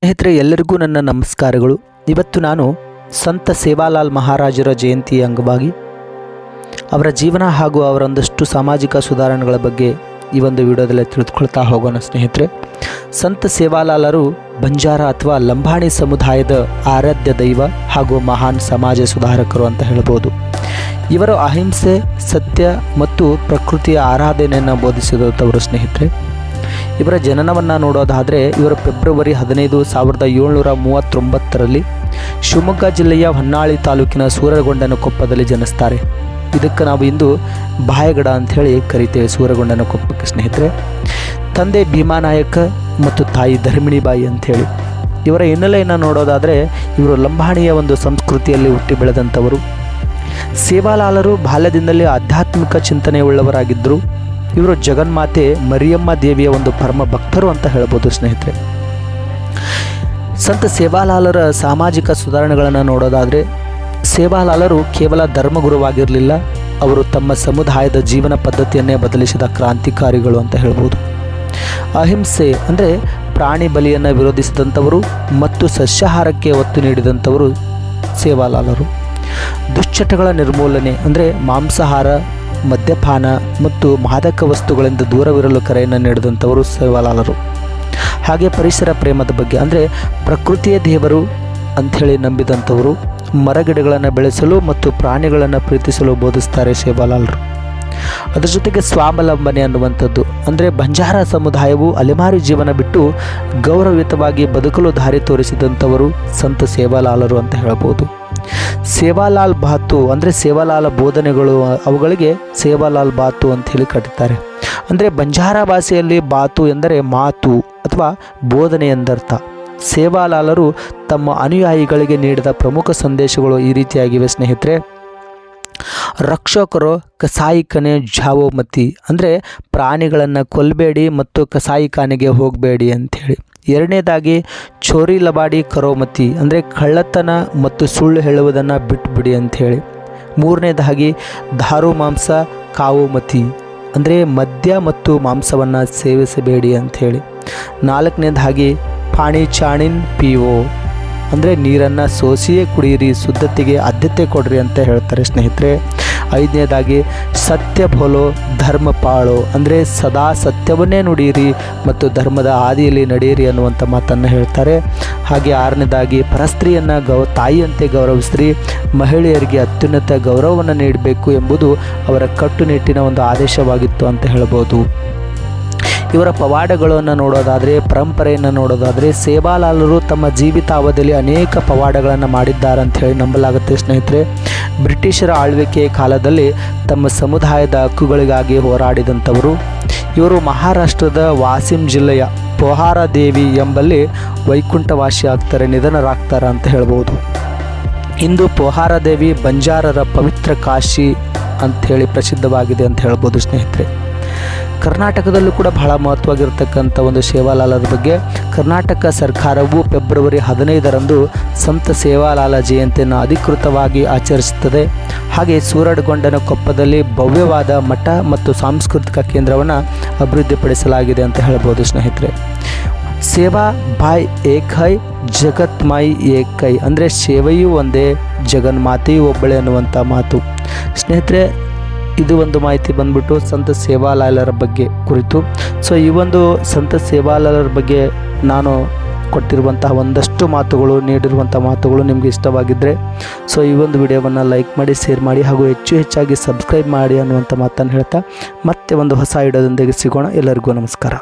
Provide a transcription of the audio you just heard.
ಸ್ನೇಹಿತರೆ, ಎಲ್ಲರಿಗೂ ನನ್ನ ನಮಸ್ಕಾರಗಳು. ಇವತ್ತು ನಾನು ಸಂತ ಸೇವಾಲಾಲ್ ಮಹಾರಾಜರ ಜಯಂತಿ ಅಂಗವಾಗಿ ಅವರ ಜೀವನ ಹಾಗೂ ಅವರೊಂದಷ್ಟು ಸಾಮಾಜಿಕ ಸುಧಾರಣೆಗಳ ಬಗ್ಗೆ ಈ ಒಂದು ವಿಡಿಯೋದಲ್ಲಿ ತಿಳಿದುಕೊಳ್ತಾ ಹೋಗೋಣ. ಸ್ನೇಹಿತರೆ, ಸಂತ ಸೇವಾಲಾಲರು ಬಂಜಾರ ಅಥವಾ ಲಂಬಾಣಿ ಸಮುದಾಯದ ಆರಾಧ್ಯ ದೈವ ಹಾಗೂ ಮಹಾನ್ ಸಮಾಜ ಸುಧಾರಕರು ಅಂತ ಹೇಳ್ಬೋದು. ಇವರು ಅಹಿಂಸೆ, ಸತ್ಯ ಮತ್ತು ಪ್ರಕೃತಿಯ ಆರಾಧನೆಯನ್ನು ಬೋಧಿಸಿದಂಥವರು. ಸ್ನೇಹಿತರೆ, ಇವರ ಜನನವನ್ನು ನೋಡೋದಾದರೆ ಇವರು ಫೆಬ್ರವರಿ 15, 1739ರಲ್ಲಿ ಶಿವಮೊಗ್ಗ ಜಿಲ್ಲೆಯ ಹೊನ್ನಾಳಿ ತಾಲೂಕಿನ ಸೂರಗೊಂಡನಕೊಪ್ಪದಲ್ಲಿ ಜನಿಸ್ತಾರೆ. ಇದಕ್ಕೆ ನಾವು ಇಂದು ಬಾಯಗಡ ಅಂಥೇಳಿ ಕರಿತೇವೆ, ಸೂರಗೊಂಡನಕೊಪ್ಪಕ್ಕೆ. ಸ್ನೇಹಿತರೆ, ತಂದೆ ಭೀಮಾನಾಯಕ ಮತ್ತು ತಾಯಿ ಧರ್ಮಿಣಿಬಾಯಿ ಅಂಥೇಳಿ. ಇವರ ಹಿನ್ನೆಲೆಯನ್ನು ನೋಡೋದಾದರೆ ಇವರು ಲಂಬಾಣಿಯ ಒಂದು ಸಂಸ್ಕೃತಿಯಲ್ಲಿ ಹುಟ್ಟಿ ಬೆಳೆದಂಥವರು. ಸೇವಾಲಾಲರು ಬಾಲ್ಯದಿಂದಲೇ ಆಧ್ಯಾತ್ಮಿಕ ಚಿಂತನೆಯುಳ್ಳವರಾಗಿದ್ದರು. ಇವರು ಜಗನ್ಮಾತೆ ಮರಿಯಮ್ಮ ದೇವಿಯ ಒಂದು ಪರಮ ಭಕ್ತರು ಅಂತ ಹೇಳ್ಬೋದು. ಸ್ನೇಹಿತರೆ, ಸಂತ ಸೇವಾಲಾಲರ ಸಾಮಾಜಿಕ ಸುಧಾರಣೆಗಳನ್ನು ನೋಡೋದಾದರೆ ಸೇವಾಲಾಲರು ಕೇವಲ ಧರ್ಮಗುರುವಾಗಿರಲಿಲ್ಲ, ಅವರು ತಮ್ಮ ಸಮುದಾಯದ ಜೀವನ ಪದ್ಧತಿಯನ್ನೇ ಬದಲಿಸಿದ ಕ್ರಾಂತಿಕಾರಿಗಳು ಅಂತ ಹೇಳ್ಬೋದು. ಅಹಿಂಸೆ ಅಂದರೆ ಪ್ರಾಣಿ ಬಲಿಯನ್ನು ವಿರೋಧಿಸಿದಂಥವರು ಮತ್ತು ಸಸ್ಯಾಹಾರಕ್ಕೆ ಒತ್ತು ನೀಡಿದಂಥವರು ಸೇವಾಲಾಲರು. ದುಶ್ಚಟಗಳ ನಿರ್ಮೂಲನೆ ಅಂದರೆ ಮಾಂಸಾಹಾರ, ಮದ್ಯಪಾನ ಮತ್ತು ಮಾದಕ ವಸ್ತುಗಳಿಂದ ದೂರವಿರಲು ಕರೆಯನ್ನು ನೀಡಿದಂಥವರು ಸೇವಾಲಾಲರು. ಹಾಗೆ ಪರಿಸರ ಪ್ರೇಮದ ಬಗ್ಗೆ ಅಂದರೆ ಪ್ರಕೃತಿಯ ದೇವರು ಅಂಥೇಳಿ ನಂಬಿದಂಥವರು. ಮರಗಿಡಗಳನ್ನು ಬೆಳೆಸಲು ಮತ್ತು ಪ್ರಾಣಿಗಳನ್ನು ಪ್ರೀತಿಸಲು ಬೋಧಿಸ್ತಾರೆ ಸೇವಾಲಾಲರು. ಅದರ ಜೊತೆಗೆ ಸ್ವಾವಲಂಬನೆ ಅನ್ನುವಂಥದ್ದು ಅಂದರೆ ಬಂಜಾರ ಸಮುದಾಯವು ಅಲೆಮಾರಿ ಜೀವನ ಬಿಟ್ಟು ಗೌರವಯುತವಾಗಿ ಬದುಕಲು ದಾರಿ ತೋರಿಸಿದಂಥವರು ಸಂತ ಸೇವಾಲಾಲರು ಅಂತ ಹೇಳ್ಬೋದು. ಸೇವಾಲಾಲ್ ಬಾತು ಅಂದರೆ ಸೇವಾಲಾಲ ಬೋಧನೆಗಳು, ಅವುಗಳಿಗೆ ಸೇವಾಲಾಲ್ ಬಾತು ಅಂತ ಹೇಳಿ ಕರೀತಾರೆ. ಅಂದರೆ ಬಂಜಾರ ಭಾಷೆಯಲ್ಲಿ ಬಾತು ಎಂದರೆ ಮಾತು ಅಥವಾ ಬೋಧನೆ ಎಂದರ್ಥ. ಸೇವಾಲಾಲರು ತಮ್ಮ ಅನುಯಾಯಿಗಳಿಗೆ ನೀಡಿದ ಪ್ರಮುಖ ಸಂದೇಶಗಳು ಈ ರೀತಿಯಾಗಿವೆ. ಸ್ನೇಹಿತರೆ, ರಕ್ಷಕರು ಕಸಾಯಿಖಾನೆ ಜಾವೋ ಮತಿ ಅಂದರೆ ಪ್ರಾಣಿಗಳನ್ನು ಕೊಲ್ಲಬೇಡಿ ಮತ್ತು ಕಸಾಯಿಖಾನೆಗೆ ಹೋಗಬೇಡಿ ಅಂಥೇಳಿ. ಎರಡನೇದಾಗಿ ಚೋರಿ ಲಬಾಡಿ ಕರೋಮತಿ ಅಂದರೆ ಕಳ್ಳತನ ಮತ್ತು ಸುಳ್ಳು ಹೇಳುವುದನ್ನು ಬಿಟ್ಟುಬಿಡಿ ಅಂಥೇಳಿ. ಮೂರನೇದಾಗಿ ದಾರು ಮಾಂಸ ಕಾವುಮತಿ ಅಂದರೆ ಮದ್ಯ ಮತ್ತು ಮಾಂಸವನ್ನು ಸೇವಿಸಬೇಡಿ ಅಂಥೇಳಿ. ನಾಲ್ಕನೇದಾಗಿ ಪಾಣಿ ಚಾಣಿನ್ ಪಿವೋ ಅಂದರೆ ನೀರನ್ನು ಸೋಸಿಯೇ ಕುಡಿಯಿರಿ, ಶುದ್ಧತೆಗೆ ಆದ್ಯತೆ ಕೊಡ್ರಿ ಅಂತ ಹೇಳ್ತಾರೆ. ಸ್ನೇಹಿತರೆ, ಐದನೇದಾಗಿ ಸತ್ಯ ಬೋಲೋ ಧರ್ಮ ಪಾಳೋ ಅಂದರೆ ಸದಾ ಸತ್ಯವನ್ನೇ ನುಡಿಯಿರಿ ಮತ್ತು ಧರ್ಮದ ಹಾದಿಯಲ್ಲಿ ನಡೆಯಿರಿ ಅನ್ನುವಂಥ ಮಾತನ್ನು ಹೇಳ್ತಾರೆ. ಹಾಗೆ ಆರನೇದಾಗಿ ಪರಸ್ತ್ರೀಯನ್ನು ತಾಯಿಯಂತೆ ಗೌರವಿಸ್ರಿ, ಮಹಿಳೆಯರಿಗೆ ಅತ್ಯುನ್ನತ ಗೌರವವನ್ನು ನೀಡಬೇಕು ಎಂಬುದು ಅವರ ಕಟ್ಟುನಿಟ್ಟಿನ ಒಂದು ಆದೇಶವಾಗಿತ್ತು ಅಂತ ಹೇಳ್ಬೋದು. ಇವರ ಪವಾಡಗಳನ್ನು ನೋಡೋದಾದರೆ, ಪರಂಪರೆಯನ್ನು ನೋಡೋದಾದರೆ ಸೇವಾಲಾಲರು ತಮ್ಮ ಜೀವಿತಾವಧಿಯಲ್ಲಿ ಅನೇಕ ಪವಾಡಗಳನ್ನು ಮಾಡಿದ್ದಾರೆ ಅಂತ ಹೇಳಿ ನಂಬಲಾಗುತ್ತೆ. ಸ್ನೇಹಿತರೆ, ಬ್ರಿಟಿಷರ ಆಳ್ವಿಕೆಯ ಕಾಲದಲ್ಲಿ ತಮ್ಮ ಸಮುದಾಯದ ಹಕ್ಕುಗಳಿಗಾಗಿ ಹೋರಾಡಿದಂಥವರು. ಇವರು ಮಹಾರಾಷ್ಟ್ರದ ವಾಸಿಂ ಜಿಲ್ಲೆಯ ಪೋಹಾರ ದೇವಿ ಎಂಬಲ್ಲಿ ವೈಕುಂಠವಾಸಿ ಆಗ್ತಾರೆ, ನಿಧನರಾಗ್ತಾರೆ ಅಂತ ಹೇಳ್ಬೋದು. ಇಂದು ಪೋಹಾರ ದೇವಿ ಬಂಜಾರರ ಪವಿತ್ರ ಕಾಶಿ ಅಂಥೇಳಿ ಪ್ರಸಿದ್ಧವಾಗಿದೆ ಅಂತ ಹೇಳ್ಬೋದು. ಸ್ನೇಹಿತರೆ, ಕರ್ನಾಟಕದಲ್ಲೂ ಕೂಡ ಬಹಳ ಮಹತ್ವವಾಗಿರ್ತಕ್ಕಂಥ ಒಂದು ಸೇವಾಲಾಲರ ಬಗ್ಗೆ ಕರ್ನಾಟಕ ಸರ್ಕಾರವು ಫೆಬ್ರವರಿ 15ರಂದು ಸಂತ ಸೇವಾಲಾಲ ಜಯಂತಿಯನ್ನು ಅಧಿಕೃತವಾಗಿ ಆಚರಿಸುತ್ತದೆ. ಹಾಗೆ ಸೂರಗೊಂಡನಕೊಪ್ಪದಲ್ಲಿ ಭವ್ಯವಾದ ಮಠ ಮತ್ತು ಸಾಂಸ್ಕೃತಿಕ ಕೇಂದ್ರವನ್ನು ಅಭಿವೃದ್ಧಿಪಡಿಸಲಾಗಿದೆ ಅಂತ ಹೇಳ್ಬೋದು. ಸ್ನೇಹಿತರೆ, ಸೇವಾ ಬಾಯ್ ಏಕ್ ಹೈ ಜಗತ್ ಮಾಯಿ ಏಕ್ ಹೈ ಅಂದರೆ ಸೇವೆಯೂ ಒಂದೇ ಜಗನ್ಮಾತೆಯೂ ಒಬ್ಬಳೆ ಅನ್ನುವಂಥ ಮಾತು. ಸ್ನೇಹಿತರೆ, ಇದು ಒಂದು ಮಾಹಿತಿ ಬಂದ್ಬಿಟ್ಟು ಸಂತ ಸೇವಾಲಾಲರ ಬಗ್ಗೆ ಕುರಿತು. ಸೊ ಈ ಒಂದು ಸಂತ ಸೇವಾಲಾಲರ ಬಗ್ಗೆ ನಾನು ಕೊಟ್ಟಿರುವಂತಹ ಒಂದಷ್ಟು ಮಾತುಗಳು, ನೀಡಿರುವಂಥ ಮಾತುಗಳು ನಿಮಗೆ ಇಷ್ಟವಾಗಿದ್ದರೆ ಸೊ ಈ ಒಂದು ವಿಡಿಯೋವನ್ನು ಲೈಕ್ ಮಾಡಿ, ಶೇರ್ ಮಾಡಿ ಹಾಗೂ ಹೆಚ್ಚಾಗಿ ಸಬ್ಸ್ಕ್ರೈಬ್ ಮಾಡಿ ಅನ್ನುವಂಥ ಮಾತನ್ನು ಹೇಳ್ತಾ ಮತ್ತೆ ಒಂದು ಹೊಸ ವಿಡಿಯೋದೊಂದಿಗೆ ಸಿಗೋಣ. ಎಲ್ಲರಿಗೂ ನಮಸ್ಕಾರ.